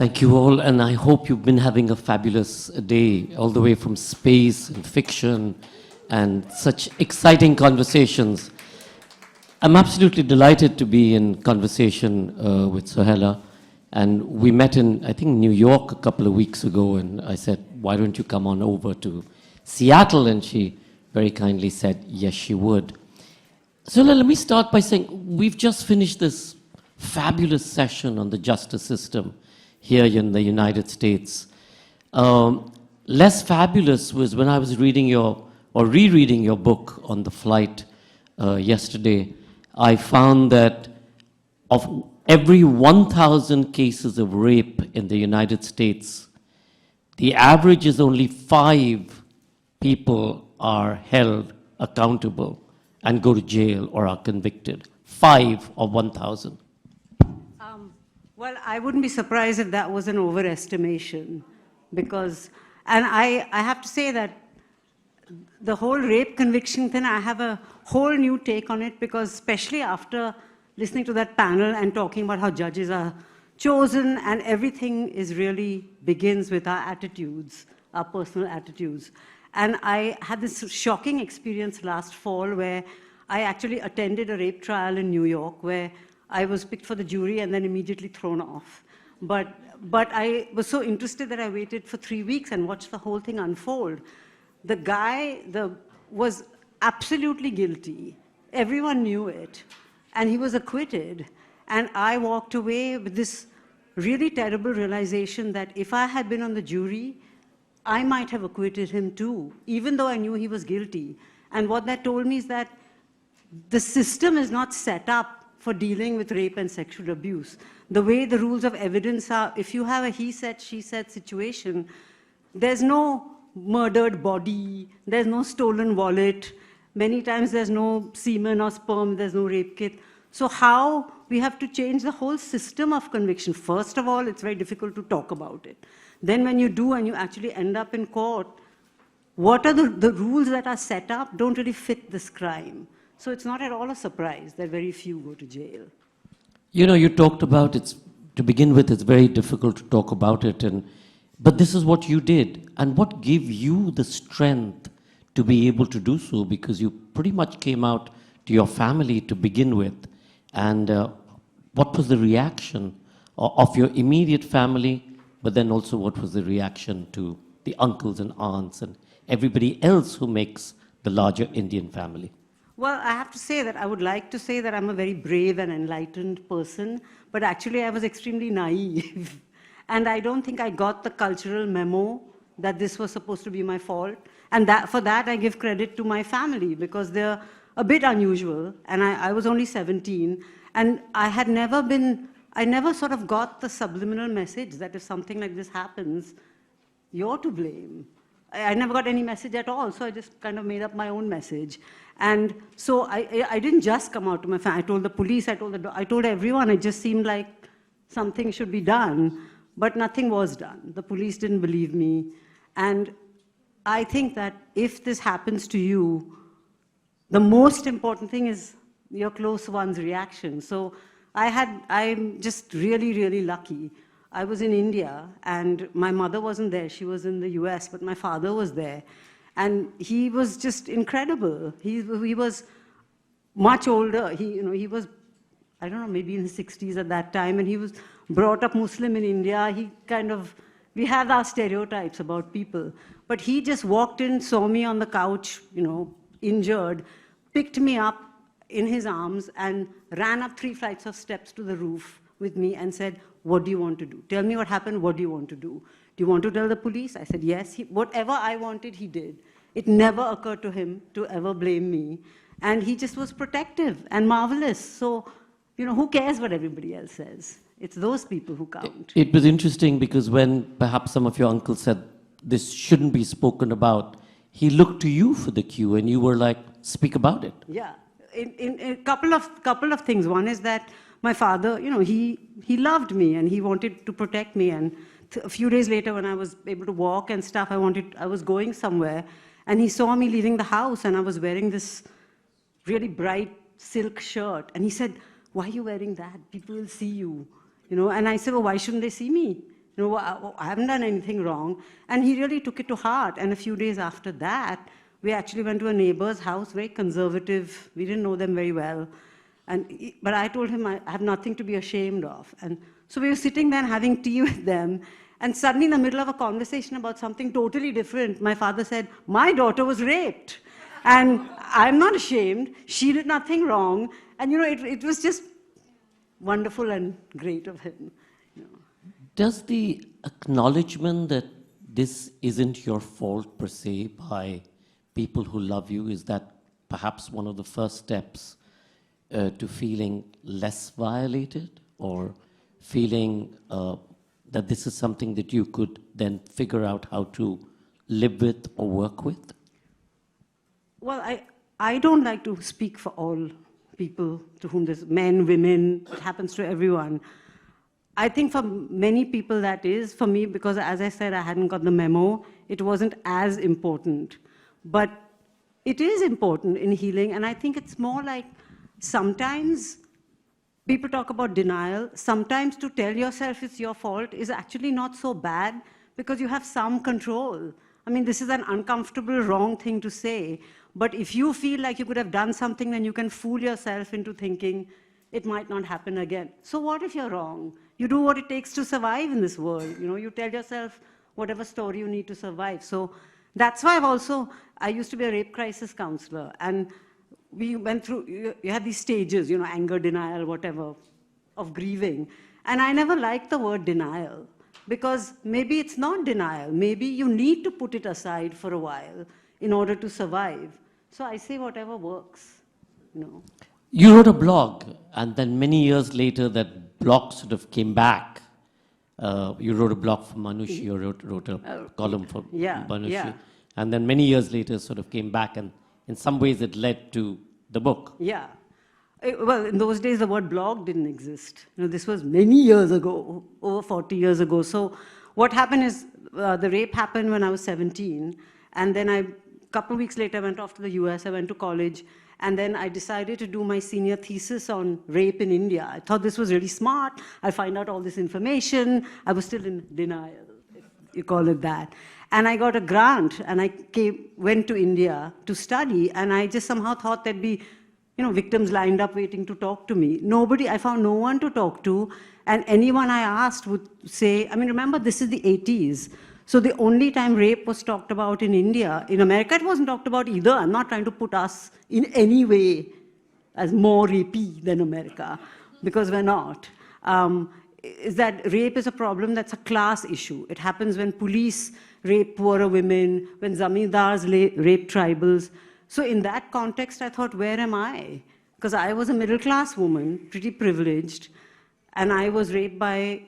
Thank you all, and I hope you've been having a fabulous day, all the way from space and fiction and such exciting conversations. I'm absolutely delighted to be in conversation with Sohaila, and we met in, I think, New York a couple of weeks ago, and I said, why don't you come on over to Seattle? And she very kindly said, yes, she would. Sohaila, let me start by saying, we've just finished this fabulous session on the justice system here in the United States. Less fabulous was when I was reading rereading your book on the flight yesterday. I found that of every 1,000 cases of rape in the United States, the average is only 5 people are held accountable and go to jail or are convicted. 5 of 1,000. Well, I wouldn't be surprised if that was an overestimation, because, and I have to say that the whole rape conviction thing, I have a whole new take on it, because especially after listening to that panel and talking about how judges are chosen and everything is really begins with our attitudes, our personal attitudes. And I had this shocking experience last fall where I actually attended a rape trial in New York where I was picked for the jury and then immediately thrown off. But I was so interested that I waited for 3 weeks and watched the whole thing unfold. The guy was absolutely guilty. Everyone knew it. And he was acquitted. And I walked away with this really terrible realization that if I had been on the jury, I might have acquitted him too, even though I knew he was guilty. And what that told me is that the system is not set up for dealing with rape and sexual abuse. The way the rules of evidence are, if you have a he said, she said situation, there's no murdered body, there's no stolen wallet, many times there's no semen or sperm, there's no rape kit. So how we have to change the whole system of conviction. First of all, it's very difficult to talk about it. Then when you do and you actually end up in court, what are the rules that are set up don't really fit this crime. So it's not at all a surprise that very few go to jail. You know, you talked about it, to begin with, it's very difficult to talk about it, but this is what you did. And what gave you the strength to be able to do so? Because you pretty much came out to your family to begin with. And what was the reaction of your immediate family, but then also what was the reaction to the uncles and aunts and everybody else who makes the larger Indian family? Well, I have to say that I would like to say that I'm a very brave and enlightened person, but actually I was extremely naive. And I don't think I got the cultural memo that this was supposed to be my fault. And for that I give credit to my family, because they're a bit unusual. And I was only 17, and I never sort of got the subliminal message that if something like this happens, you're to blame. I never got any message at all, so I just kind of made up my own message. And so I didn't just come out to my family. I told the police, I told everyone. It just seemed like something should be done, but nothing was done. The police didn't believe me. And I think that if this happens to you, the most important thing is your close one's reaction. So I'm just really, really lucky. I was in India, and my mother wasn't there. She was in the US, but my father was there. And he was just incredible. He was much older. He was, I don't know, maybe in his 60s at that time, and he was brought up Muslim in India. We have our stereotypes about people. But he just walked in, saw me on the couch, injured, picked me up in his arms, and ran up 3 flights of steps to the roof with me and said, what do you want to do? Tell me what happened, what do you want to do? Do you want to tell the police? I said, yes. Whatever I wanted, he did. It never occurred to him to ever blame me. And he just was protective and marvelous. So, who cares what everybody else says? It's those people who count. It was interesting because when perhaps some of your uncles said this shouldn't be spoken about, he looked to you for the cue and you were like, speak about it. Yeah. In a couple of things. One is that my father, he loved me and he wanted to protect me. And a few days later, when I was able to walk and stuff, I was going somewhere, and he saw me leaving the house, and I was wearing this really bright silk shirt. And he said, why are you wearing that? People will see you. And I said, well, why shouldn't they see me? You know, I haven't done anything wrong. And he really took it to heart. And a few days after that, we actually went to a neighbor's house, very conservative. We didn't know them very well. But I told him I have nothing to be ashamed of. And so we were sitting there and having tea with them. And suddenly, in the middle of a conversation about something totally different, my father said, "My daughter was raped. And I'm not ashamed. She did nothing wrong." And, you know, it was just wonderful and great of him. You know. Does the acknowledgement that this isn't your fault per se by people who love you, is that perhaps one of the first steps to feeling less violated, or feeling that this is something that you could then figure out how to live with or work with? Well, I don't like to speak for all people to whom this, men, women, it happens to everyone. I think for many people that is. For me, because as I said, I hadn't got the memo, it wasn't as important. But it is important in healing, and I think it's more like sometimes people talk about denial. Sometimes to tell yourself it's your fault is actually not so bad because you have some control. I mean, this is an uncomfortable, wrong thing to say. But if you feel like you could have done something, then you can fool yourself into thinking it might not happen again. So what if you're wrong? You do what it takes to survive in this world. You know, you tell yourself whatever story you need to survive. So that's why I used to be a rape crisis counselor. And we went through, you had these stages, you know, anger, denial, whatever, of grieving. And I never liked the word denial, because maybe it's not denial. Maybe you need to put it aside for a while in order to survive. So I say whatever works, you know. You wrote a blog, and then many years later, that blog sort of came back. You wrote a blog for Manushi, you wrote a column for Manushi. Yeah. And then many years later, sort of came back, and in some ways it led to the book. Yeah. Well, in those days, the word blog didn't exist. You know, this was many years ago, over 40 years ago. So what happened is the rape happened when I was 17. And then a couple of weeks later, I went off to the US. I went to college. And then I decided to do my senior thesis on rape in India. I thought this was really smart. I'll find out all this information. I was still in denial, if you call it that. And I got a grant, and I went to India to study, and I just somehow thought there'd be, you know, victims lined up waiting to talk to me. I found no one to talk to, and anyone I asked would say, I mean, remember, this is the 80s. So the only time rape was talked about in India, in America it wasn't talked about either. I'm not trying to put us in any way as more rapey than America, because we're not. Is that rape is a problem that's a class issue. It happens when police rape poorer women, when zamindars rape tribals. So in that context, I thought, where am I? Because I was a middle-class woman, pretty privileged, and I was raped by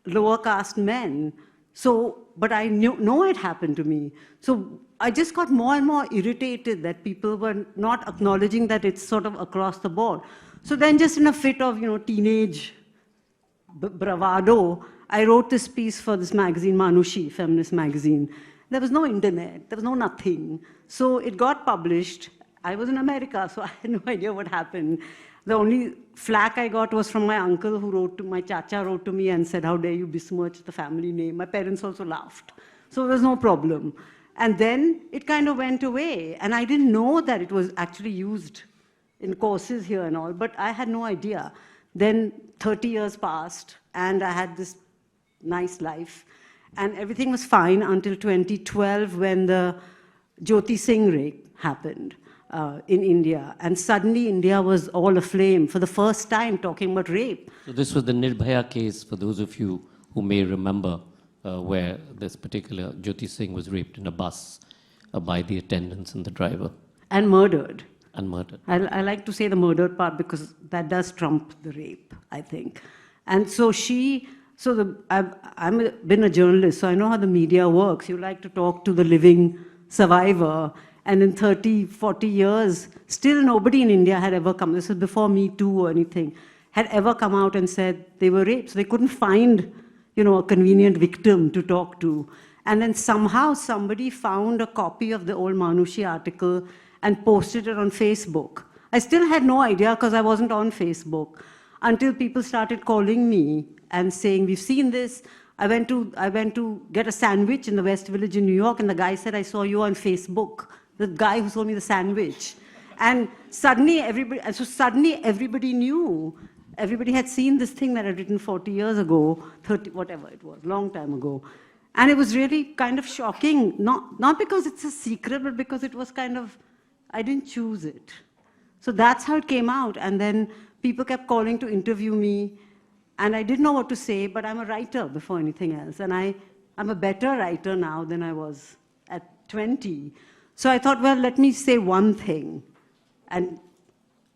lower caste men. So, but I know it happened to me. So I just got more and more irritated that people were not acknowledging that it's sort of across the board. So then just in a fit of, you know, teenage bravado, I wrote this piece for this magazine, Manushi, feminist magazine. There was no internet, there was no nothing. So it got published. I was in America, so I had no idea what happened. The only flack I got was from my uncle who wrote to, my chacha wrote to me and said, how dare you besmirch the family name. My parents also laughed. So there was no problem. And then it kind of went away. And I didn't know that it was actually used in courses here and all, but I had no idea. Then 30 years passed, and I had this nice life. And everything was fine until 2012, when the Jyoti Singh rape happened in India. And suddenly India was all aflame for the first time talking about rape. So this was the Nirbhaya case, for those of you who may remember, where this particular Jyoti Singh was raped in a bus by the attendants and the driver. And murdered. And murdered. I like to say the murdered part because that does trump the rape, I think. And so I've been a journalist, so I know how the media works. You like to talk to the living survivor. And in 30, 40 years, still nobody in India had ever come, this was before Me Too or anything, had ever come out and said they were raped. So they couldn't find, you know, a convenient victim to talk to. And then somehow somebody found a copy of the old Manushi article and posted it on Facebook. I still had no idea because I wasn't on Facebook until people started calling me and saying, we've seen this, I went to get a sandwich in the West Village in New York, and the guy said, I saw you on Facebook, the guy who sold me the sandwich. And suddenly everybody knew. Everybody had seen this thing that I'd written 40 years ago, 30, whatever it was, long time ago. And it was really kind of shocking, not because it's a secret, but because it was kind of, I didn't choose it. So that's how it came out. And then people kept calling to interview me, and I didn't know what to say, but I'm a writer before anything else. And I'm a better writer now than I was at 20. So I thought, well, let me say one thing and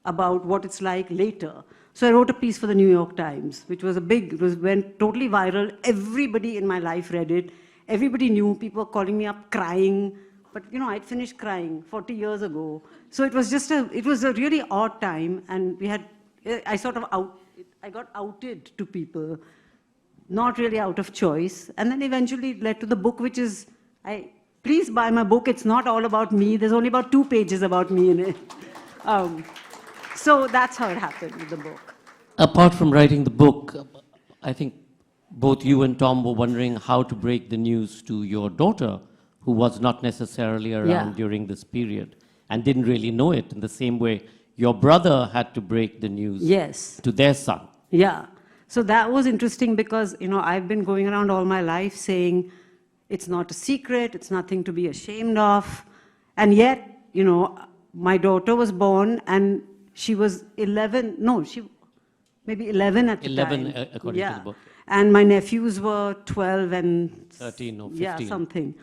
about what it's like later. So I wrote a piece for the New York Times, which was went totally viral. Everybody in my life read it. Everybody knew. People were calling me up crying. But, you know, I'd finished crying 40 years ago. So it was it was a really odd time. And I got outed to people, not really out of choice. And then eventually it led to the book, which is, please buy my book. It's not all about me. There's only about 2 pages about me in it. So that's how it happened with the book. Apart from writing the book, I think both you and Tom were wondering how to break the news to your daughter, who was not necessarily around during this period and didn't really know it, in the same way your brother had to break the news to their son. Yeah. So that was interesting because, you know, I've been going around all my life saying it's not a secret, it's nothing to be ashamed of. And yet, you know, my daughter was born and she was 11, maybe 11 at the time. 11, according to the book. And my nephews were 12 and 13 or 15. Yeah, something.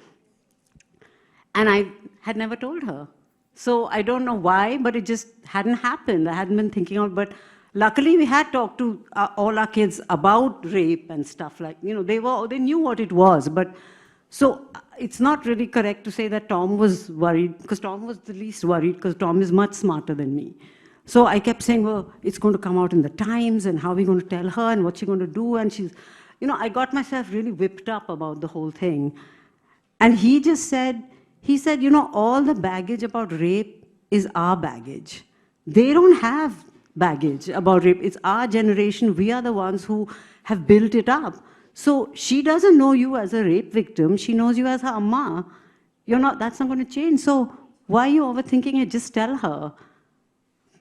And I had never told her. So I don't know why, but it just hadn't happened. I hadn't been thinking of it. But luckily, we had talked to all our kids about rape and stuff like, you know, they knew what it was. But so it's not really correct to say that Tom was worried, because Tom was the least worried, because Tom is much smarter than me. So I kept saying, well, it's going to come out in the Times, and how are we going to tell her, and what's she going to do? And she's, you know, I got myself really whipped up about the whole thing. And he said, you know, all the baggage about rape is our baggage. They don't have baggage about rape. It's our generation. We are the ones who have built it up. So she doesn't know you as a rape victim. She knows you as her amma. That's not going to change. So why are you overthinking it? Just tell her.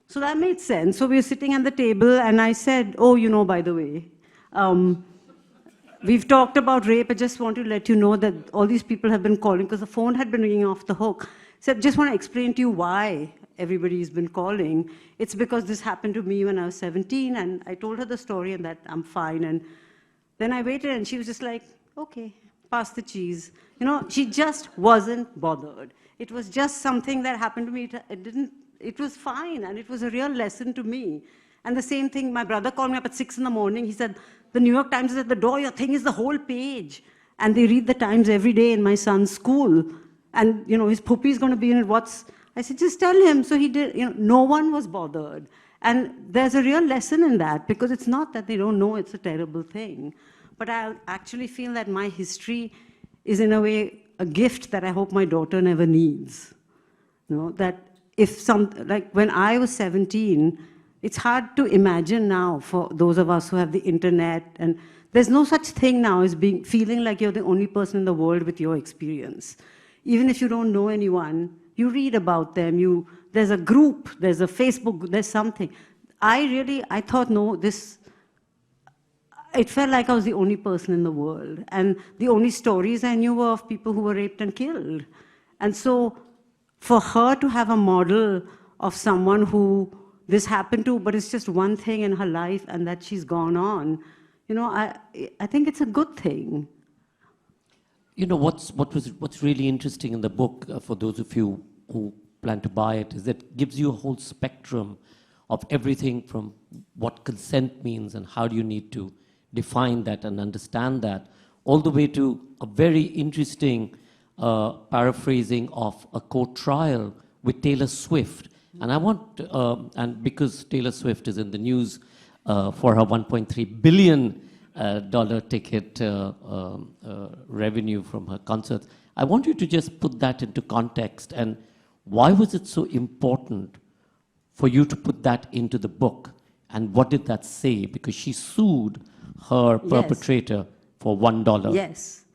So that made sense. So we were sitting at the table, and I said, oh, you know, by the way, we've talked about rape. I just want to let you know that all these people have been calling, because the phone had been ringing off the hook. So I just want to explain to you why everybody's been calling. It's because this happened to me when I was 17, and I told her the story and that I'm fine. And then I waited, and she was just like, okay, pass the cheese. You know, she just wasn't bothered. It was just something that happened to me. It was fine, and it was a real lesson to me. And the same thing, my brother called me up at 6 in the morning. He said, the New York Times is at the door. Your thing is the whole page. And they read the Times every day in my son's school. And, you know, his puppy is going to be in it. I said, just tell him. So he did. You know, no one was bothered. And there's a real lesson in that, because it's not that they don't know it's a terrible thing. But I actually feel that my history is, in a way, a gift that I hope my daughter never needs. You know, that like when I was 17, it's hard to imagine now for those of us who have the internet, and there's no such thing now as feeling like you're the only person in the world with your experience. Even if you don't know anyone, you read about them, there's a group, there's a Facebook, there's something. I thought, no, it felt like I was the only person in the world. And the only stories I knew were of people who were raped and killed. And so for her to have a model of someone who this happened to, but it's just one thing in her life and that she's gone on, you know, I think it's a good thing. You know, what's really interesting in the book, for those of you who plan to buy it, is that it gives you a whole spectrum of everything from what consent means and how do you need to define that and understand that, all the way to a very interesting paraphrasing of a court trial with Taylor Swift. And I want, and because Taylor Swift is in the news for her $1.3 billion ticket revenue from her concerts, I want you to just put that into context. And why was it so important for you to put that into the book? And what did that say? Because she sued her perpetrator for $1. Yes.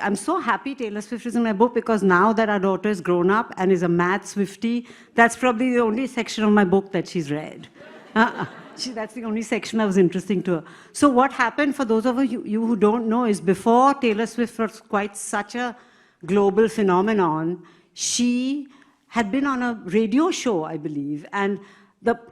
I'm so happy Taylor Swift is in my book because now that our daughter is grown up and is a mad Swiftie, that's probably the only section of my book that she's read. That's the only section that was interesting to her. So what happened, for those of you who don't know, is before Taylor Swift was quite such a global phenomenon, she had been on a radio show, I believe, and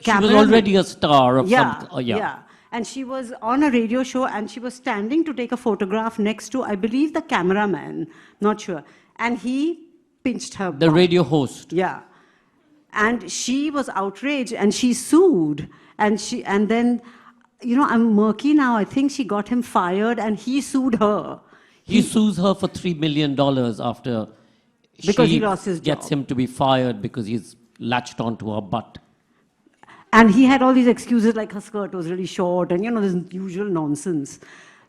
she was already a star of yeah, some... yeah. And she was on a radio show, and she was standing to take a photograph next to, I believe, the cameraman, not sure. And he pinched her The bum. radio host. Yeah. And she was outraged, and she sued. And then, I'm murky now. I think she got him fired, and he sued her. He sues her for $3 million after Because she he lost his gets job. him to be fired because he's latched onto her butt. And he had all these excuses like her skirt was really short and, this usual nonsense.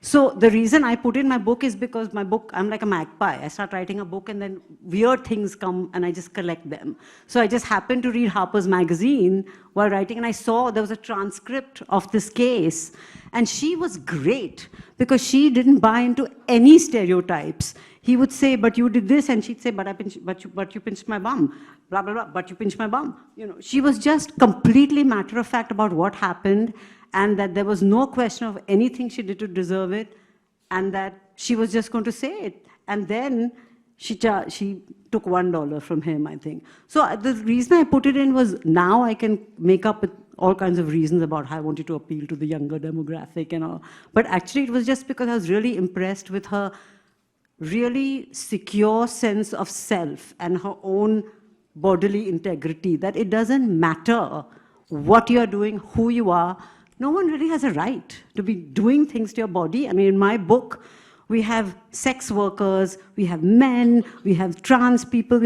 So the reason I put in my book is because my book, I'm like a magpie. I start writing a book and then weird things come and I just collect them. So I just happened to read Harper's Magazine while writing, and I saw there was a transcript of this case. And she was great because she didn't buy into any stereotypes. He would say, but you did this, and she'd say, but you pinched my bum, blah, blah, blah, but you pinched my bum. She was just completely matter of fact about what happened, and that there was no question of anything she did to deserve it, and that she was just going to say it. And then she took $1 from him, I think. So the reason I put it in was now I can make up with all kinds of reasons about how I wanted to appeal to the younger demographic and all. But actually it was just because I was really impressed with her really secure sense of self and her own bodily integrity, that it doesn't matter what you're doing, who you are. No one really has a right to be doing things to your body. I mean, in my book, we have sex workers, we have men, we have trans people,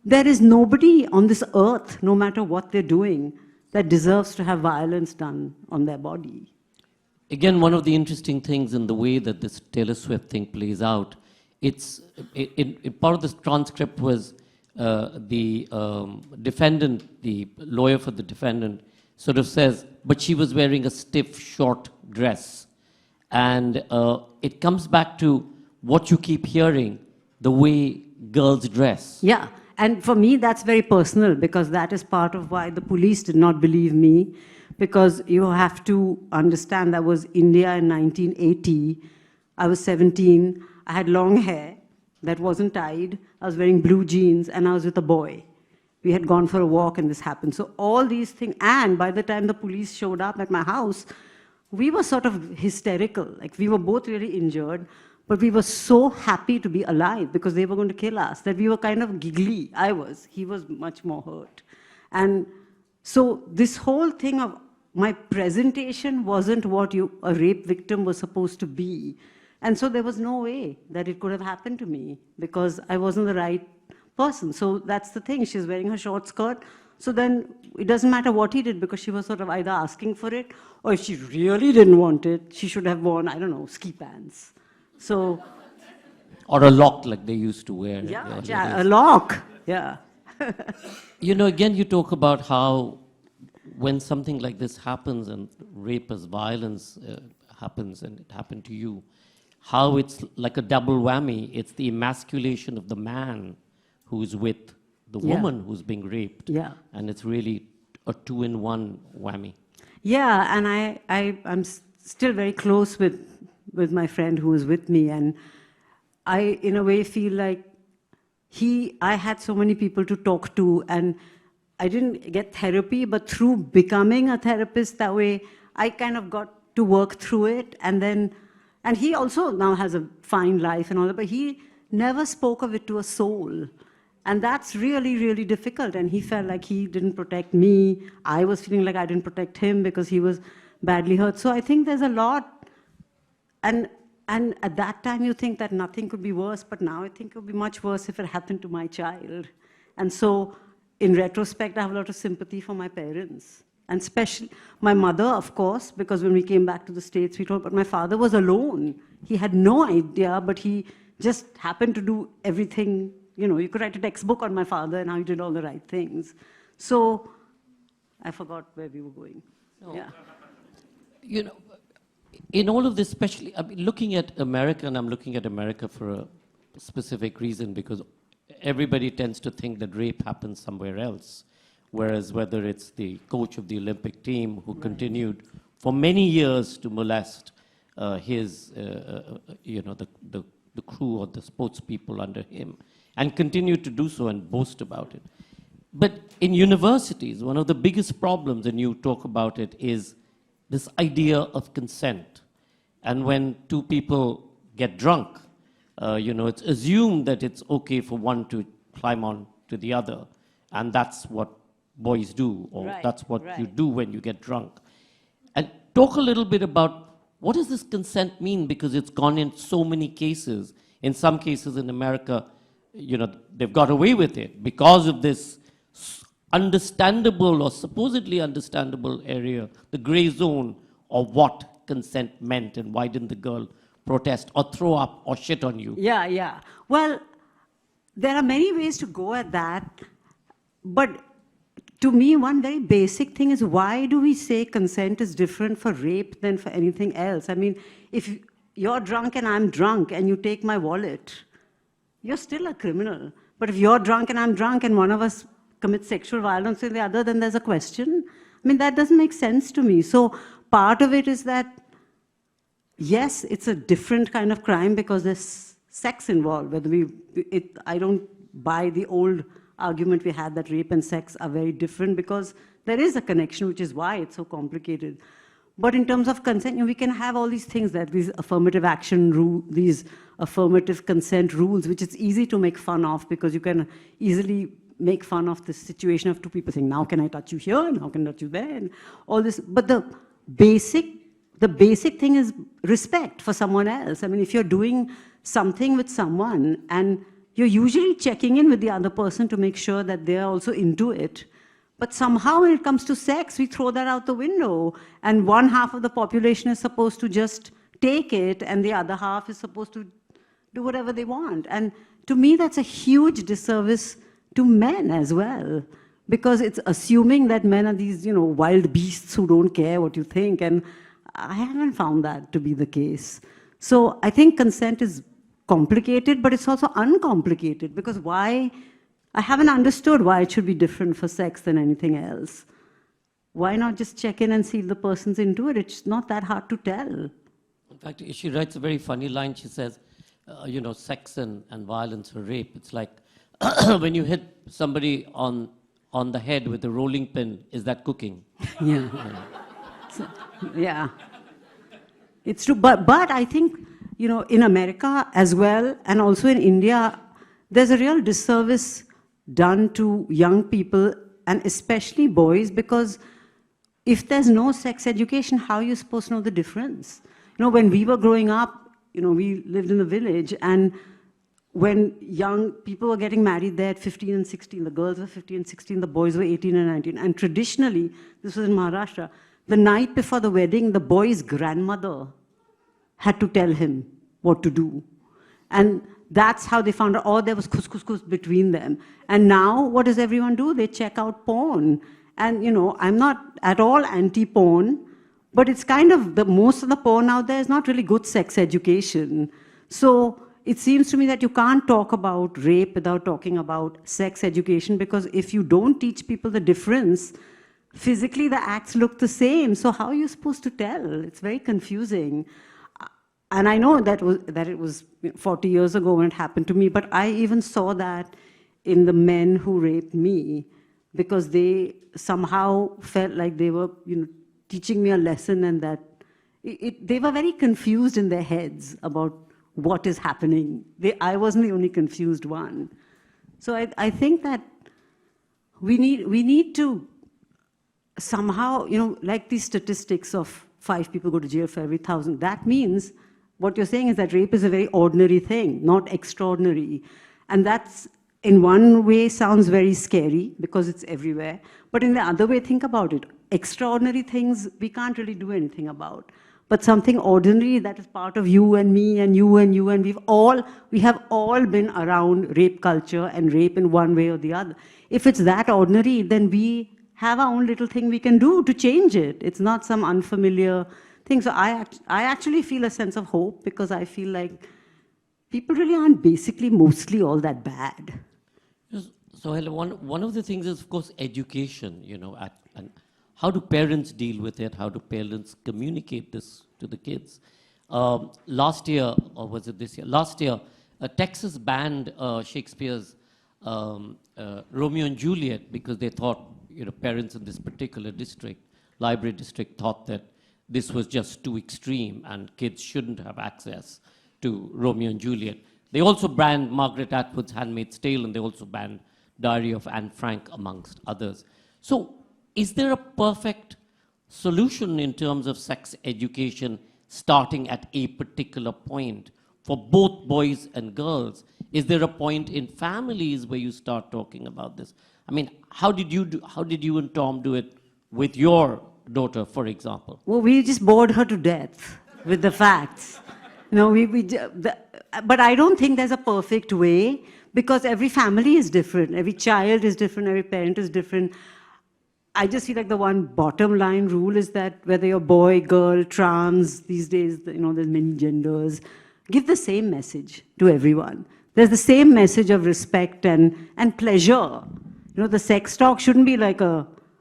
there is nobody on this earth, no matter what they're doing, that deserves to have violence done on their body. Again, one of the interesting things in the way that this Taylor Swift thing plays out, part of this transcript was the defendant, the lawyer for the defendant, sort of says, but she was wearing a stiff, short dress. And it comes back to what you keep hearing, the way girls dress. Yeah, and for me, that's very personal, because that is part of why the police did not believe me, because you have to understand that was India in 1980. I was 17. I had long hair that wasn't tied. I was wearing blue jeans, and I was with a boy. We had gone for a walk, and this happened. So all these things, and by the time the police showed up at my house, we were sort of hysterical. Like, we were both really injured, but we were so happy to be alive because they were going to kill us that we were kind of giggly. He was much more hurt. And so this whole thing of my presentation wasn't what a rape victim was supposed to be. And so there was no way that it could have happened to me because I wasn't the right person. So that's the thing. She's wearing her short skirt. So then it doesn't matter what he did, because she was sort of either asking for it, or if she really didn't want it, she should have worn, I don't know, ski pants. So, or a lock like they used to wear. Yeah, a lock. Yeah. Again, you talk about how when something like this happens and rape as violence happens, and it happened to you, how it's like a double whammy. It's the emasculation of the man who's with the woman who's being raped. Yeah. And it's really a two-in-one whammy. Yeah, and I'm still very close with my friend who was with me, and I, in a way, feel like I had so many people to talk to, and I didn't get therapy, but through becoming a therapist that way, I kind of got to work through it, and he also now has a fine life and all that, but he never spoke of it to a soul. And that's really, really difficult. And he felt like he didn't protect me. I was feeling like I didn't protect him because he was badly hurt. So I think there's a lot. And at that time, you think that nothing could be worse. But now I think it would be much worse if it happened to my child. And so in retrospect, I have a lot of sympathy for my parents. And especially my mother, of course, because when we came back to the States, we told, but my father was alone. He had no idea, but he just happened to do everything. You could write a textbook on my father and how he did all the right things. So I forgot where we were going. No. Yeah. in all of this, especially I mean, looking at America, and I'm looking at America for a specific reason, because everybody tends to think that rape happens somewhere else, whereas whether it's the coach of the Olympic team who continued for many years to molest his, the crew or the sports people under him, and continued to do so and boast about it. But in universities, one of the biggest problems, and you talk about it, is this idea of consent. And when two people get drunk, it's assumed that it's okay for one to climb on to the other. And that's what boys do, or that's what you do when you get drunk. And talk a little bit about what does this consent mean? Because it's gone in so many cases. In some cases in America, they've got away with it because of this understandable or supposedly understandable area, the gray zone of what consent meant and why didn't the girl protest or throw up or shit on you. Yeah. Well, there are many ways to go at that, but to me, one very basic thing is, why do we say consent is different for rape than for anything else? I mean, if you're drunk and I'm drunk and you take my wallet, you're still a criminal. But if you're drunk and I'm drunk and one of us commits sexual violence to the other, then there's a question. I mean, that doesn't make sense to me. So part of it is that, yes, it's a different kind of crime because there's sex involved. I don't buy the old argument we had that rape and sex are very different, because there is a connection, which is why it's so complicated. But in terms of consent, we can have all these things, that these affirmative action rules, these affirmative consent rules, which it's easy to make fun of, because you can easily make fun of the situation of two people saying, now can I touch you here, and how can I touch you there, and all this. But the basic thing is respect for someone else. I mean, if you're doing something with someone and you're usually checking in with the other person to make sure that they're also into it. But somehow when it comes to sex, we throw that out the window. And one half of the population is supposed to just take it, and the other half is supposed to do whatever they want. And to me, that's a huge disservice to men as well, because it's assuming that men are these, wild beasts who don't care what you think. And I haven't found that to be the case. So I think consent is complicated, but it's also uncomplicated, because I haven't understood why it should be different for sex than anything else. Why not just check in and see if the person's into it? It's not that hard to tell. In fact, she writes a very funny line. She says, sex and violence or rape, it's like when you hit somebody on the head with a rolling pin, is that cooking? Yeah. Yeah. It's true, but I think, in America as well, and also in India, there's a real disservice done to young people, and especially boys, because if there's no sex education, how are you supposed to know the difference? When we were growing up, we lived in a village, and when young people were getting married there at 15 and 16, the girls were 15 and 16, the boys were 18 and 19. And traditionally, this was in Maharashtra, the night before the wedding, the boy's grandmother had to tell him what to do. And that's how they found out, there was kus between them. And now, what does everyone do? They check out porn. And, I'm not at all anti-porn, but it's kind of, most of the porn out there is not really good sex education. So it seems to me that you can't talk about rape without talking about sex education, because if you don't teach people the difference, physically the acts look the same. So how are you supposed to tell? It's very confusing. And I know that it was 40 years ago when it happened to me, but I even saw that in the men who raped me, because they somehow felt like they were, teaching me a lesson, and that they were very confused in their heads about what is happening. I wasn't the only confused one. So I think that we need to somehow, like these statistics of 5 people go to jail for every 1,000, that means what you're saying is that rape is a very ordinary thing, not extraordinary. And that's, in one way, sounds very scary because it's everywhere. But in the other way, think about it. Extraordinary things we can't really do anything about. But something ordinary that is part of you and me and you and you, and we have all been around rape culture and rape in one way or the other. If it's that ordinary, then we have our own little thing we can do to change it. It's not some unfamiliar thing. So I actually feel a sense of hope because I feel like people really aren't basically mostly all that bad. Yes. So Helen, one of the things is, of course, education, and how do parents deal with it? How do parents communicate this to the kids? Last year, or was it this year? Last year, Texas banned Shakespeare's Romeo and Juliet because they thought, parents in this particular district, library district, thought that this was just too extreme and kids shouldn't have access to Romeo and Juliet. They also banned Margaret Atwood's Handmaid's Tale, and they also banned Diary of Anne Frank, amongst others. So is there a perfect solution in terms of sex education starting at a particular point for both boys and girls? Is there a point in families where you start talking about this? I mean, how did you and Tom do it with your daughter, for example? Well, we just bored her to death with the facts. But I don't think there's a perfect way because every family is different. Every child is different. Every parent is different. I just feel like the one bottom line rule is that whether you're boy, girl, trans, these days, there's many genders, give the same message to everyone. There's the same message of respect and pleasure. The sex talk shouldn't be like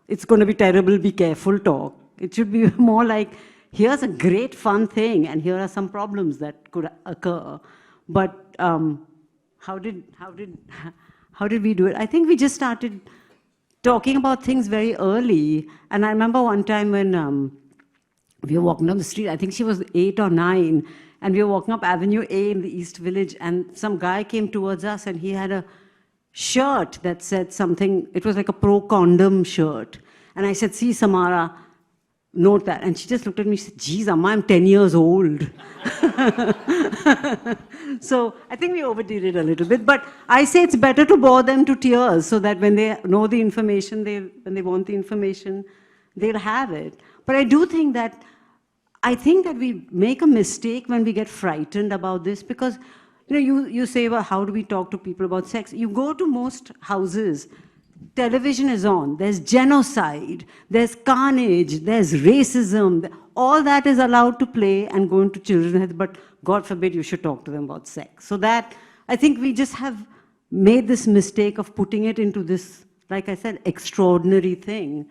it's going to be terrible, be careful talk. It should be more like, here's a great fun thing, and here are some problems that could occur. But how did we do it? I think we just started talking about things very early. And I remember one time when we were walking down the street, I think she was 8 or 9, and we were walking up Avenue A in the East Village, and some guy came towards us, and he had a shirt that said something. It was like a pro-condom shirt. And I said, see, Samara, note that. And she just looked at me and said, geez, Amma, I'm 10 years old. So I think we overdid it a little bit. But I say it's better to bore them to tears so that when they know the information, when they want the information, they'll have it. But I think that we make a mistake when we get frightened about this because, you say, well, how do we talk to people about sex? You go to most houses, television is on, there's genocide, there's carnage, there's racism, all that is allowed to play and go into children's heads, but God forbid you should talk to them about sex. So that, I think we just have made this mistake of putting it into this, like I said, extraordinary thing,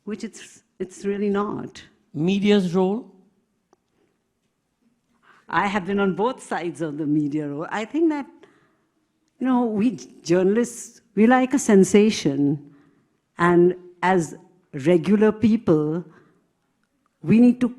which it's really not. Media's role? I have been on both sides of the media role. I think that, we journalists, we like a sensation. And as regular people, we need to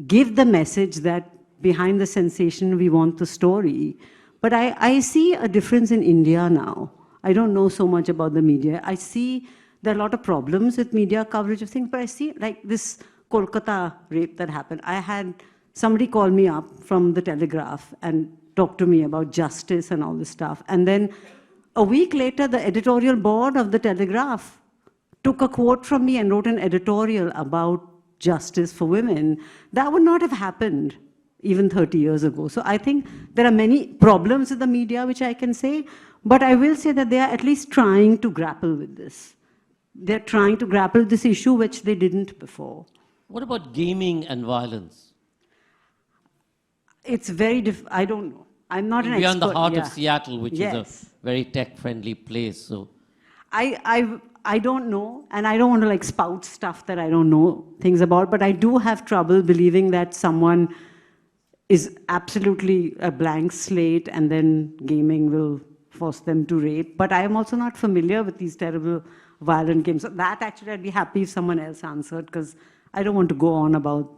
give the message that behind the sensation, we want the story. But I see a difference in India now. I don't know so much about the media. I see there are a lot of problems with media coverage of things, but I see like this Kolkata rape that happened. I had somebody call me up from the Telegraph and talk to me about justice and all this stuff. And then a week later, the editorial board of the Telegraph took a quote from me and wrote an editorial about justice for women. That would not have happened even 30 years ago. So I think there are many problems with the media, which I can say, but I will say that they are at least trying to grapple with this. They're trying to grapple with this issue, which they didn't before. What about gaming and violence? It's very I don't know. I'm not an expert. We're in the heart of Seattle, which is a very tech-friendly place. So, I don't know, and I don't want to like spout stuff that I don't know things about. But I do have trouble believing that someone is absolutely a blank slate, and then gaming will force them to rape. But I am also not familiar with these terrible, violent games. So that actually, I'd be happy if someone else answered, because I don't want to go on about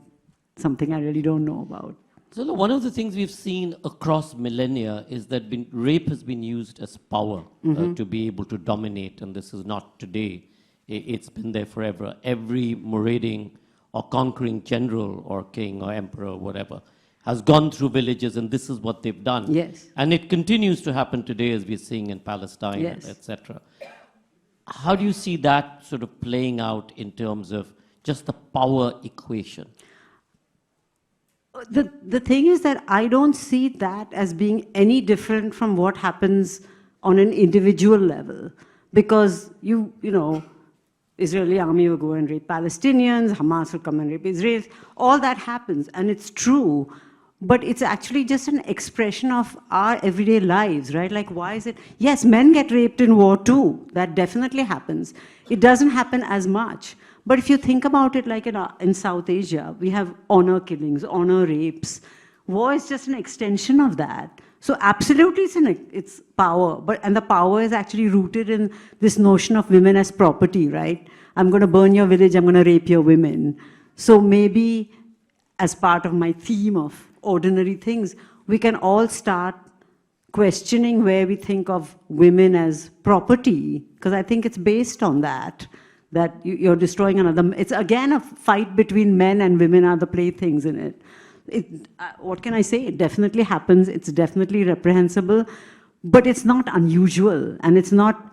something I really don't know about. So one of the things we've seen across millennia is that rape has been used as power to be able to dominate, and this is not today. It's been there forever. Every marauding or conquering general or king or emperor or whatever has gone through villages, and this is what they've done. Yes. And it continues to happen today, as we're seeing in Palestine, etc. How do you see that sort of playing out in terms of just the power equation? The thing is that I don't see that as being any different from what happens on an individual level, because you Israeli army will go and rape Palestinians, Hamas will come and rape Israelis. All that happens, and it's true. But it's actually just an expression of our everyday lives, right? Like, why is it? Yes, men get raped in war too. That definitely happens. It doesn't happen as much. But if you think about it, like in South Asia, we have honor killings, honor rapes. War is just an extension of that. So absolutely it's power, and the power is actually rooted in this notion of women as property, right? I'm going to burn your village, I'm going to rape your women. So maybe as part of my theme of ordinary things, we can all start questioning where we think of women as property, because I think it's based on that you're destroying another. It's again a fight between men and women are the playthings in it. What can I say? It definitely happens. It's definitely reprehensible, but it's not unusual, and it's not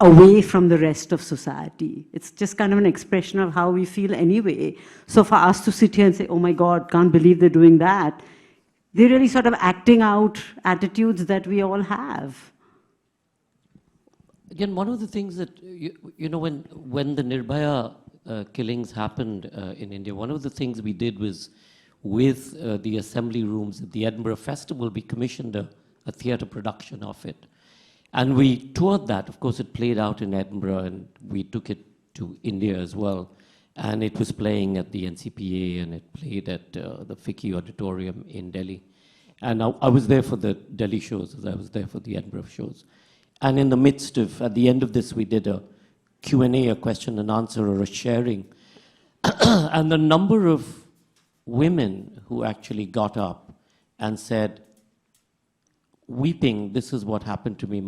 away from the rest of society. It's just kind of an expression of how we feel anyway. So for us to sit here and say, oh my God, can't believe they're doing that, they're really sort of acting out attitudes that we all have. Again, one of the things that, you know, when the Nirbhaya killings happened in India, one of the things we did was, with the assembly rooms at the Edinburgh Festival, we commissioned a theatre production of it. And we toured that. Of course, it played out in Edinburgh, and we took it to India as well. And it was playing at the NCPA, and it played at the FICCI Auditorium in Delhi. And I was there for the Delhi shows, as I was there for the Edinburgh shows. And in the midst of, at the end of this, we did a Q&A, a question and answer, or a sharing. And the number of women who actually got up and said, weeping, this is what happened to me.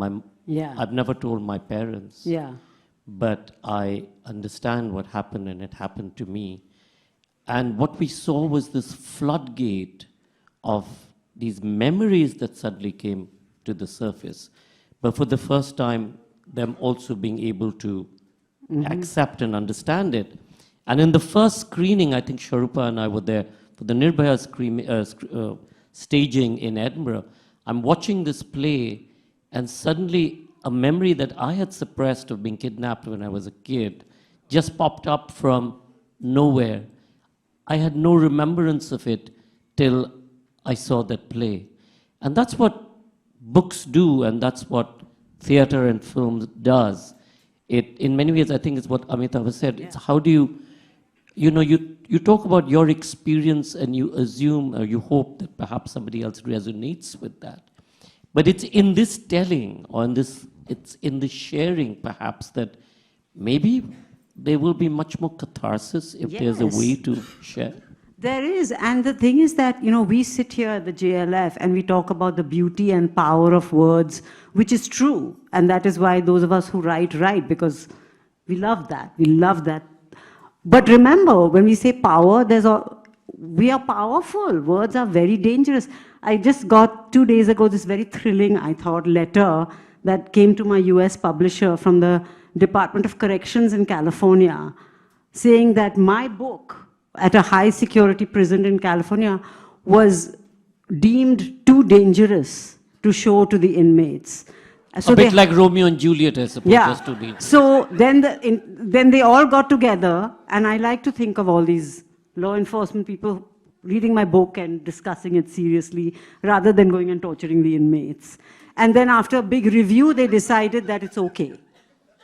I've never told my parents, but I understand what happened, and it happened to me. And what we saw was this floodgate of these memories that suddenly came to the surface. But for the first time, them also being able to accept and understand it. And in the first screening, I think Sharupa and I were there for the Nirbhaya staging in Edinburgh. I'm watching this play, and suddenly a memory that I had suppressed of being kidnapped when I was a kid just popped up from nowhere. I had no remembrance of it till I saw that play. And that's what books do, and that's what theater and film does. It, in many ways, I think it's what Amitabh said. It's how do you talk about your experience, and you assume or you hope that perhaps somebody else resonates with that. But it's in this telling, or it's in the sharing, perhaps, that maybe there will be much more catharsis if there's a way to share. There is, and the thing is that, we sit here at the JLF and we talk about the beauty and power of words, which is true. And that is why those of us who write, because we love that. We love that. But remember, when we say power, we are powerful. Words are very dangerous. I just got 2 days ago this very thrilling, I thought, letter that came to my US publisher from the Department of Corrections in California, saying that my book at a high security prison in California was deemed too dangerous to show to the inmates. So a bit like Romeo and Juliet, I suppose. Just too dangerous. So then they all got together, and I like to think of all these law enforcement people reading my book and discussing it seriously, rather than going and torturing the inmates. And then after a big review, they decided that it's okay.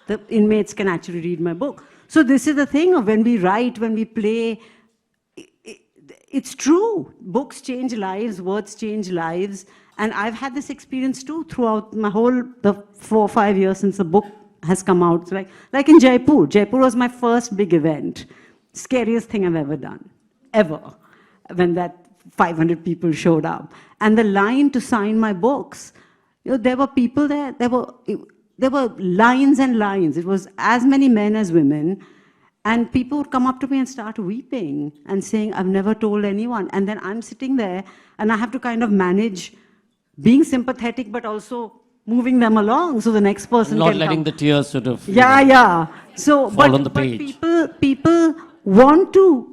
The inmates can actually read my book. So this is the thing of when we write, when we play, it's true. Books change lives, words change lives. And I've had this experience too throughout the 4 or 5 years since the book has come out. So like in Jaipur. Jaipur was my first big event. Scariest thing I've ever done, ever. When that 500 people showed up. And the line to sign my books, there were people there, there were lines and lines. It was as many men as women. And people would come up to me and start weeping and saying, I've never told anyone. And then I'm sitting there, and I have to kind of manage being sympathetic, but also moving them along so the next person not can letting come. The tears sort of So, fall on the page. People want to,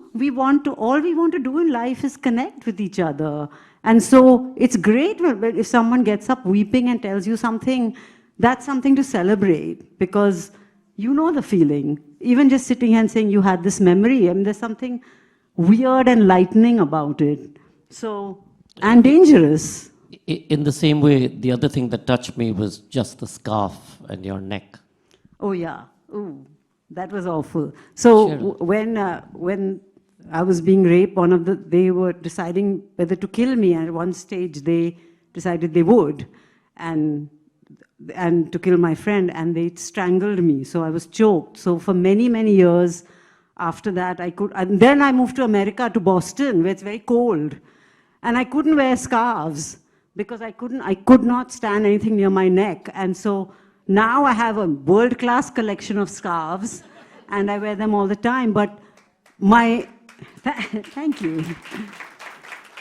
all we want to do in life is connect with each other. And so it's great if someone gets up weeping and tells you something, that's something to celebrate, because you know the feeling. even just sitting here and saying you had this memory, I mean, there's something weird and lightening about it. So, and dangerous. In the same way, the other thing that touched me was just the scarf and your neck. Oh yeah, ooh, that was awful. So Sure. when I was being raped, they were deciding whether to kill me, and at one stage they decided they would, and to kill my friend, and they strangled me. So I was choked. So for many, many years after that, and then I moved to America, to Boston, where it's very cold, and I couldn't wear scarves because I could not stand anything near my neck, and so now I have a world-class collection of scarves, and I wear them all the time. But thank you.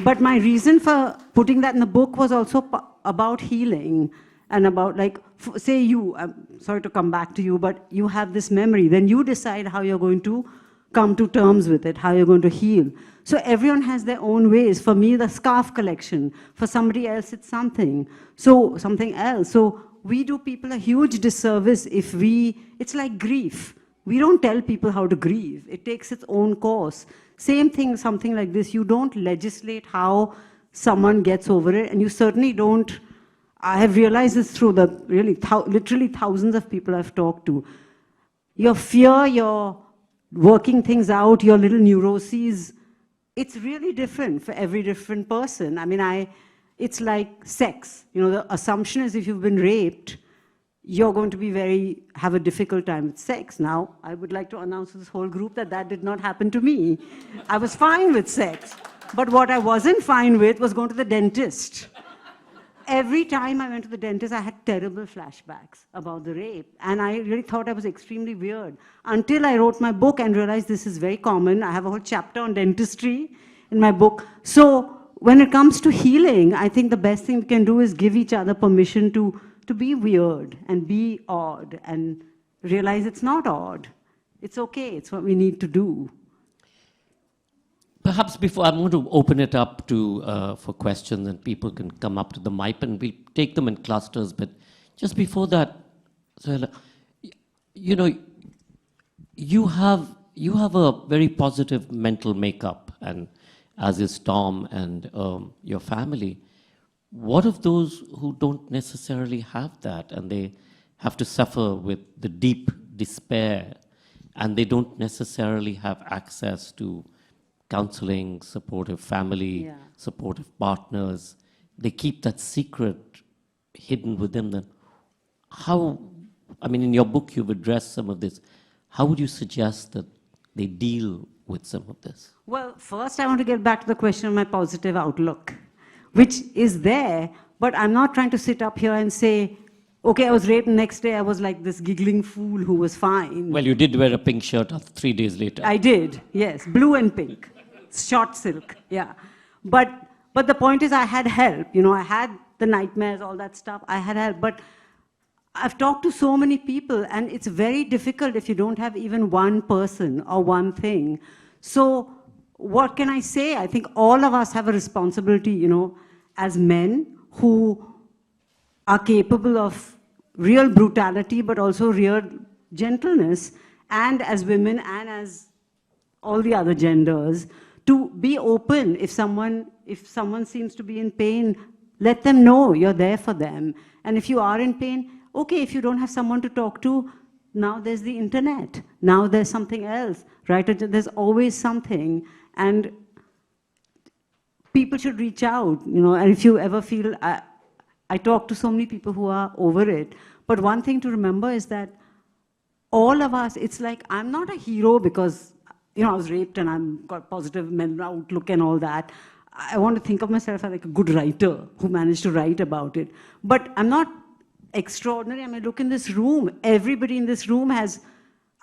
But my reason for putting that in the book was also about healing and about, like, say you, I'm sorry to come back to you, but you have this memory, then you decide how you're going to come to terms with it, how you're going to heal. So everyone has their own ways. For me, the scarf collection. For somebody else, it's something. So something else. So we do people a huge disservice if it's like grief. We don't tell people how to grieve. It takes its own course. Same thing, something like this. You don't legislate how someone gets over it, and you certainly don't. I have realized this through the literally thousands of people I've talked to. Your fear, your working things out, your little neuroses, it's really different for every different person. I mean, it's like sex. You know, the assumption is if you've been raped, you're going to have a difficult time with sex. Now, I would like to announce to this whole group that did not happen to me. I was fine with sex. But what I wasn't fine with was going to the dentist. Every time I went to the dentist, I had terrible flashbacks about the rape. And I really thought I was extremely weird. Until I wrote my book and realized this is very common. I have a whole chapter on dentistry in my book. So when it comes to healing, I think the best thing we can do is give each other permission to be weird and be odd and realize it's not odd. It's okay. It's what we need to do. Perhaps before, I'm going to open it up for questions, and people can come up to the mic, and we'll take them in clusters. But just before that, Sohaila, you know, you have a very positive mental makeup, and as is Tom and your family. What of those who don't necessarily have that, and they have to suffer with the deep despair, and they don't necessarily have access to counseling, supportive family, supportive partners? They keep that secret hidden within them. In your book you've addressed some of this. How would you suggest that they deal with some of this? Well, first I want to get back to the question of my positive outlook, which is there, but I'm not trying to sit up here and say, okay, I was raped, the next day I was like this giggling fool who was fine. Well, you did wear a pink shirt 3 days later. I did, yes, blue and pink, short silk, yeah. But the point is I had help, you know, I had the nightmares, all that stuff, I had help, but I've talked to so many people, and it's very difficult if you don't have even one person or one thing. So what can I say? I think all of us have a responsibility, you know, as men who are capable of real brutality, but also real gentleness, and as women and as all the other genders, to be open. If someone seems to be in pain, let them know you're there for them. And if you are in pain, okay, if you don't have someone to talk to, now there's the internet. Now there's something else, right? There's always something. And people should reach out, you know, and if you ever feel, I talk to so many people who are over it, but one thing to remember is that all of us, it's like, I'm not a hero because, you know, I was raped and I've got positive mental outlook and all that. I want to think of myself as like a good writer who managed to write about it. But I'm not extraordinary. I mean, look in this room. Everybody in this room has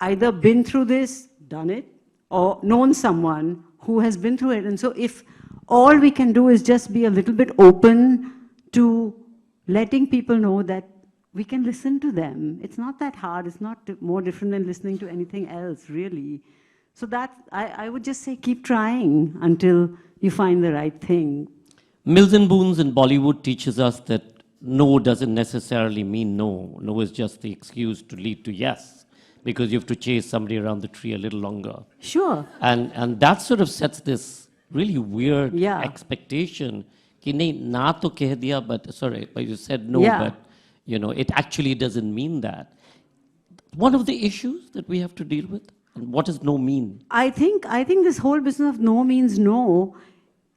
either been through this, done it, or known someone who has been through it. And so if all we can do is just be a little bit open to letting people know that we can listen to them. It's not that hard. It's not more different than listening to anything else, really. So that, I would just say keep trying until you find the right thing. Mills and Boons in Bollywood teaches us that no doesn't necessarily mean no. No is just the excuse to lead to yes. because you have to chase somebody around the tree a little longer. Sure. And that sort of sets this really weird Yeah. expectation. Ki nahi, na to keh diya, but sorry, but you said no, Yeah. but you know, it actually doesn't mean that. One of the issues that we have to deal with, and what does no mean? I think this whole business of no means no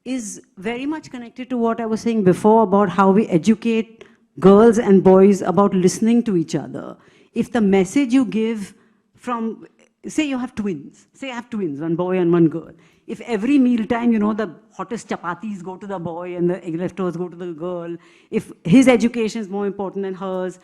is very much connected to what I was saying before about how we educate girls and boys about listening to each other. If the message you give from, say you have twins, say I have twins, one boy and one girl. If every mealtime, you know, the hottest chapatis go to the boy and the egg leftovers go to the girl, if his education is more important than hers,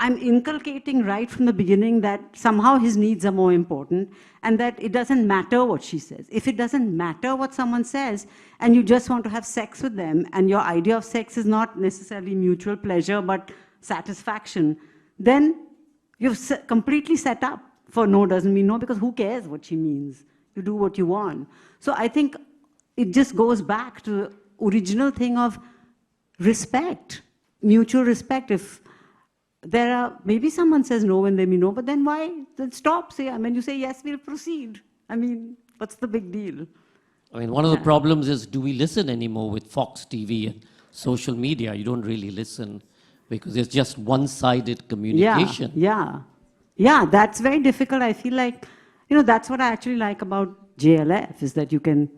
I'm inculcating right from the beginning that somehow his needs are more important and that it doesn't matter what she says. If it doesn't matter what someone says and you just want to have sex with them and your idea of sex is not necessarily mutual pleasure but satisfaction, then you've completely set up for no doesn't mean no, because who cares what she means? You do what you want. So I think it just goes back to the original thing of respect, mutual respect. If there are, maybe someone says no when they mean no, but then why? Then stop. Say, when you say yes, we'll proceed. I mean, what's the big deal? I mean, one of the problems is, do we listen anymore with Fox TV and social media? You don't really listen because it's just one-sided communication. Yeah, that's very difficult. I feel like, you know, that's what I actually like about JLF, is that you can,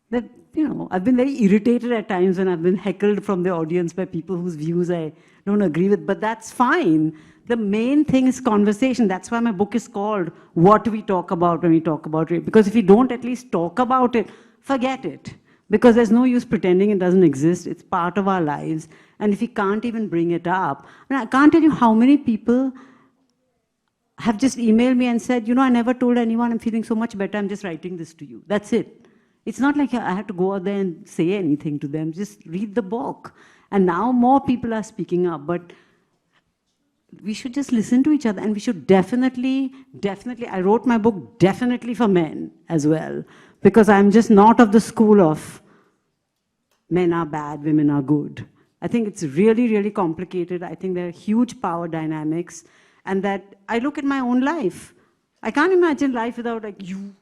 that, you know, I've been very irritated at times when I've been heckled from the audience by people whose views I don't agree with, but that's fine. The main thing is conversation. That's why my book is called What We Talk About When We Talk About Rape. Because if we don't at least talk about it, forget it. Because there's no use pretending it doesn't exist. It's part of our lives. And if we can't even bring it up, I mean, I can't tell you how many people have just emailed me and said, you know, I never told anyone I'm feeling so much better, I'm just writing this to you. That's it. It's not like I had to go out there and say anything to them, just read the book. And now more people are speaking up, but we should just listen to each other, and we should definitely, I wrote my book definitely for men as well, because I'm just not of the school of men are bad, women are good. I think it's really, really complicated. I think there are huge power dynamics, and that I look at my own life. I can't imagine life without like you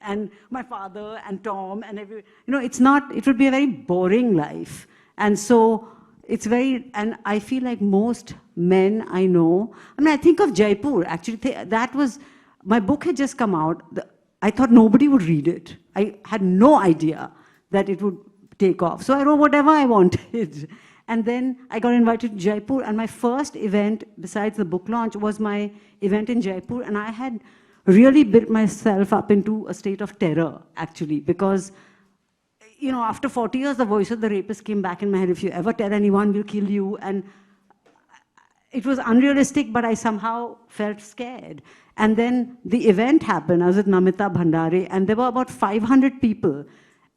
and my father and Tom and every, you know, it's not, it would be a very boring life. And so it's very, and I feel like most men I know, I mean, I think of Jaipur, actually, that was, my book had just come out. I thought nobody would read it. I had no idea that it would take off. So I wrote whatever I wanted. And then I got invited to Jaipur, and my first event, besides the book launch, was my event in Jaipur, and I had really built myself up into a state of terror, actually, because, you know, after 40 years, the voice of the rapist came back in my head. If you ever tell anyone, we'll kill you. And it was unrealistic, but I somehow felt scared. And then the event happened. I was with Namita Bhandare, and there were about 500 people.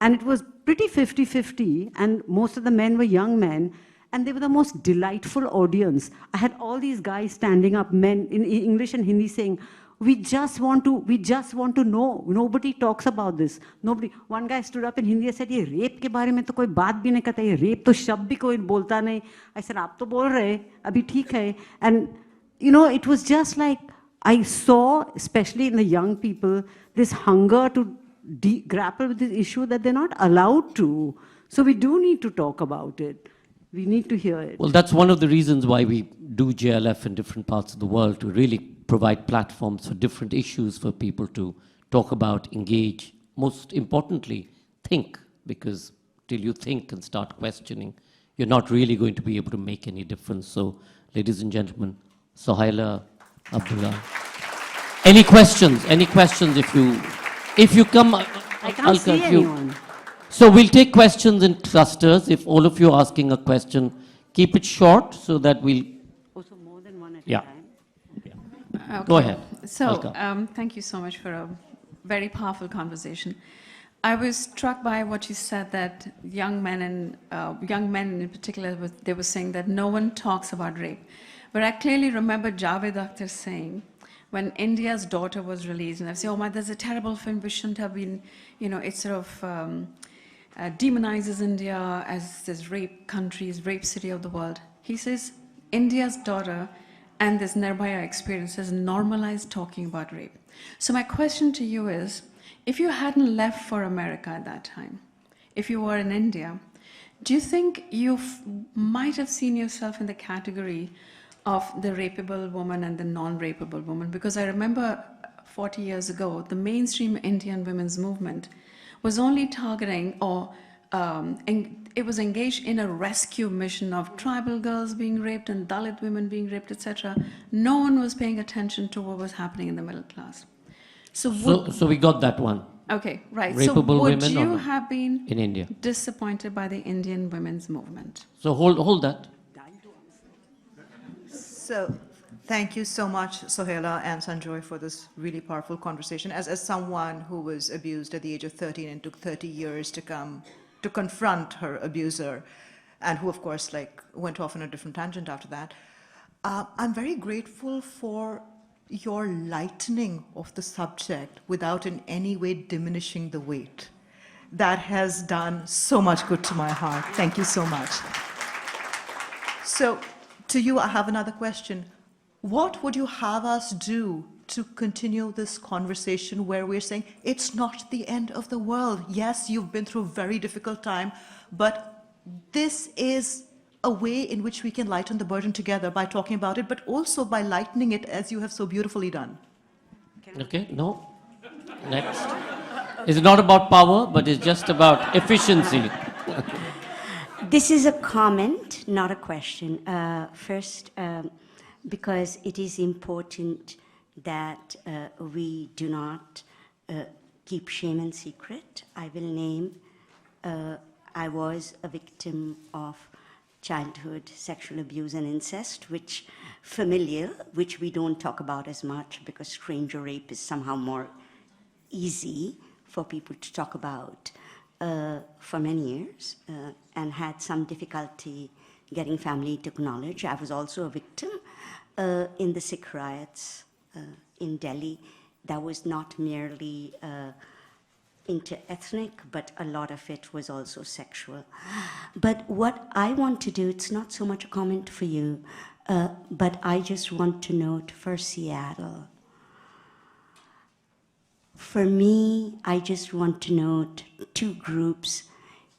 And it was pretty 50-50, and most of the men were young men, and they were the most delightful audience. I had all these guys standing up, men in English and Hindi, saying, we just want to know. Nobody talks about this. Nobody. One guy stood up in Hindi and said, "ये rape के बारे में तो कोई बात भी नहीं करता. ये rape तो शब्द भी कोई बोलता नहीं." I said, "आप तो बोल रहे, अभी ठीक है." And you know, it was just like I saw, especially in the young people, this hunger to grapple with this issue that they're not allowed to. So we do need to talk about it. We need to hear it. Well, that's one of the reasons why we do JLF in different parts of the world, to really provide platforms for different issues for people to talk about, engage. Most importantly, think, because till you think and start questioning, you're not really going to be able to make any difference. So, ladies and gentlemen, Sohaila Abdulali. Any questions? Any questions? If you come, I can't see anyone. So we'll take questions in clusters. If all of you are asking a question, keep it short so that we'll... Also more than one at a time. Okay. Go ahead. So thank you so much for a very powerful conversation. I was struck by what you said, that young men in particular, they were saying that no one talks about rape. But I clearly remember Javed Akhtar saying, when India's Daughter was released, and I say, oh my, there's a terrible film, we shouldn't have been, you know, it sort of demonizes India as this rape country, rape city of the world. He says, India's Daughter and this Nirbhaya experience has normalized talking about rape. So my question to you is, if you hadn't left for America at that time, if you were in India, do you think you might have seen yourself in the category of the rapeable woman and the non-rapeable woman? Because I remember 40 years ago, the mainstream Indian women's movement was only targeting or it was engaged in a rescue mission of tribal girls being raped and Dalit women being raped, etc. No one was paying attention to what was happening in the middle class. So we got that one. Okay, right. Rapeable so would women you or no? have been In India. disappointed by the Indian women's movement? So hold that. So, thank you so much, Sohaila and Sanjoy, for this really powerful conversation. As someone who was abused at the age of 13 and took 30 years to come to confront her abuser, and who, of course, went off on a different tangent after that, I'm very grateful for your lightening of the subject without in any way diminishing the weight. That has done so much good to my heart. Thank you so much. So, to you, I have another question. What would you have us do to continue this conversation where we're saying it's not the end of the world? Yes, you've been through a very difficult time, but this is a way in which we can lighten the burden together by talking about it, but also by lightening it as you have so beautifully done. Okay, no. Next. It's not about power, but it's just about efficiency. This is a comment, not a question. First, because it is important that we do not keep shame and secret. I will name, I was a victim of childhood sexual abuse and incest, which familial, which we don't talk about as much because stranger rape is somehow more easy for people to talk about for many years, and had some difficulty getting family to acknowledge. I was also a victim in the Sikh riots in Delhi. That was not merely inter-ethnic, but a lot of it was also sexual. But what I want to do, it's not so much a comment for you, but I just want to note for Seattle. For me, I just want to note two groups.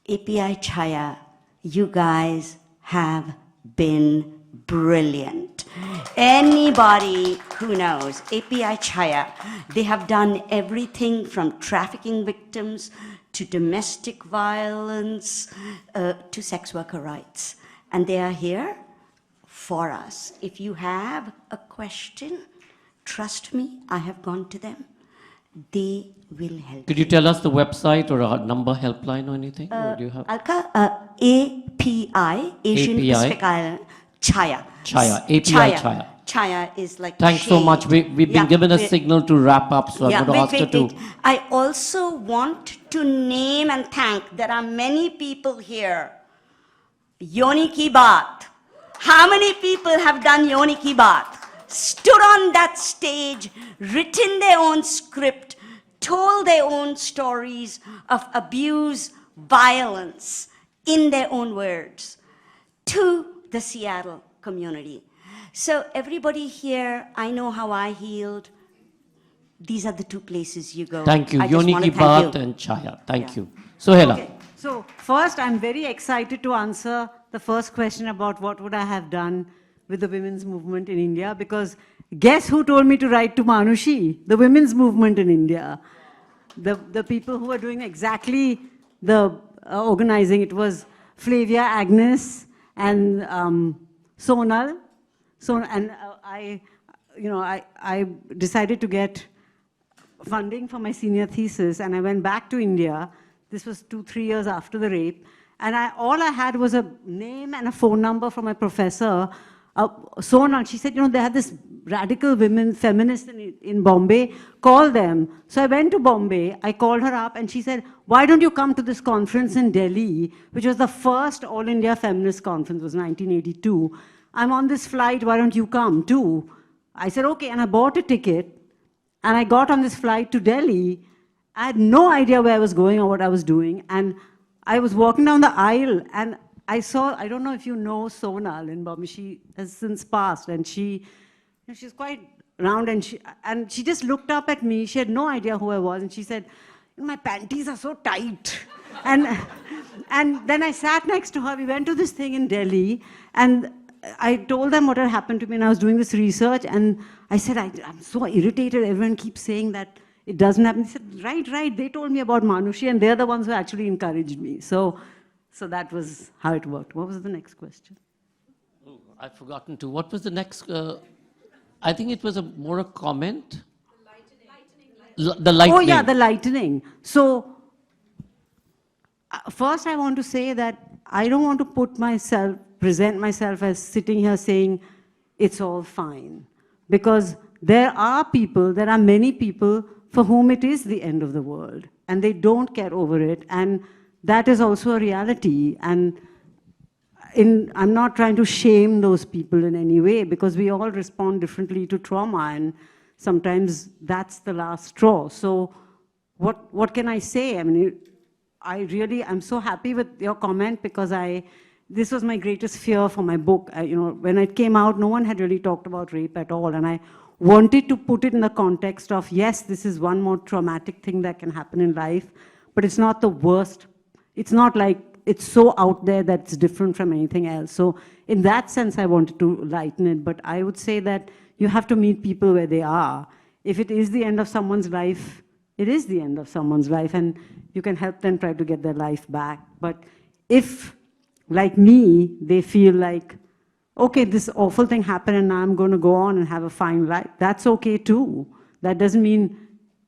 API Chaya, you guys have been brilliant. Anybody who knows API Chaya, they have done everything from trafficking victims to domestic violence to sex worker rights. And they are here for us. If you have a question, trust me, I have gone to them. They will help. Could you tell us the website or a number helpline or anything? Or do you have? Alka, API, Asian API. Pacific Island, Chaya. Chaya, API Chaya. Chaya is like Thanks so shade. much. We've been given a signal to wrap up, so I'm going to ask her to. I also want to name and thank, there are many people here. Yoni Ki Baat. How many people have done Yoni Ki Baat? Stood on that stage, written their own script, told their own stories of abuse, violence, in their own words, to the Seattle community. So everybody here, I know how I healed. These are the two places you go. Thank you. I just Yoni wanna Ki thank Baat you. and Chaya. Thank you. Sohaila. Okay. So first, I'm very excited to answer the first question about what would I have done with the women's movement in India, because guess who told me to write to Manushi? The women's movement in India. The people who were doing exactly the organizing, it was Flavia Agnes and Sonal. And I decided to get funding for my senior thesis, and I went back to India. This was 2-3 years after the rape. And all I had was a name and a phone number from my professor, Sonal. She said, they had this radical women, feminist in Bombay, call them. So I went to Bombay, I called her up, and she said, why don't you come to this conference in Delhi, which was the first All India Feminist Conference, was 1982. I'm on this flight, why don't you come too? I said, okay, and I bought a ticket, and I got on this flight to Delhi. I had no idea where I was going or what I was doing, and I was walking down the aisle, and I saw, I don't know if you know Sonal in Bombay, she has since passed, and she she's quite round, and she just looked up at me. She had no idea who I was, and she said, "My panties are so tight." And then I sat next to her. We went to this thing in Delhi, and I told them what had happened to me, and I was doing this research, and I said, I'm so irritated. Everyone keeps saying that it doesn't happen. They said, right. They told me about Manushi, and they're the ones who actually encouraged me. So that was how it worked. What was the next question? Oh, I've forgotten to. What was the next? I think it was more a comment. The lightning. Oh, yeah, the lightning. So first I want to say that I don't want to present myself as sitting here saying it's all fine. Because there are many people for whom it is the end of the world. And they don't get over it. And that is also a reality. And I'm not trying to shame those people in any way, because we all respond differently to trauma, and sometimes that's the last straw. So what can I say? I mean, I'm so happy with your comment, because this was my greatest fear for my book. When it came out, no one had really talked about rape at all, and I wanted to put it in the context of, yes, this is one more traumatic thing that can happen in life, but it's not the worst. It's not like it's so out there that it's different from anything else. So in that sense, I wanted to lighten it. But I would say that you have to meet people where they are. If it is the end of someone's life, it is the end of someone's life, and you can help them try to get their life back. But if, like me, they feel like, okay, this awful thing happened and now I'm going to go on and have a fine life, that's okay too. That doesn't mean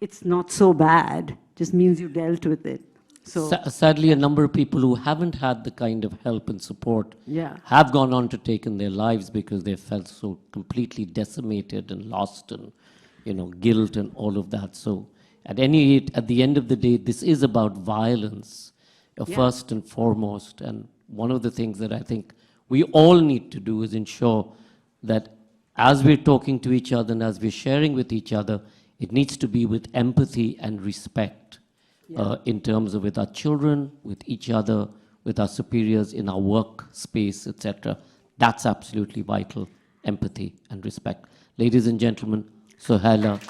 it's not so bad. It just means you dealt with it. So Sadly, a number of people who haven't had the kind of help and support have gone on to take in their lives because they felt so completely decimated and lost, and guilt and all of that. So at any rate, at the end of the day, this is about violence, first and foremost. And one of the things that I think we all need to do is ensure that as we're talking to each other and as we're sharing with each other, it needs to be with empathy and respect. In terms of with our children, with each other, with our superiors, in our work space, etc. That's absolutely vital, empathy and respect. Ladies and gentlemen, Sohaila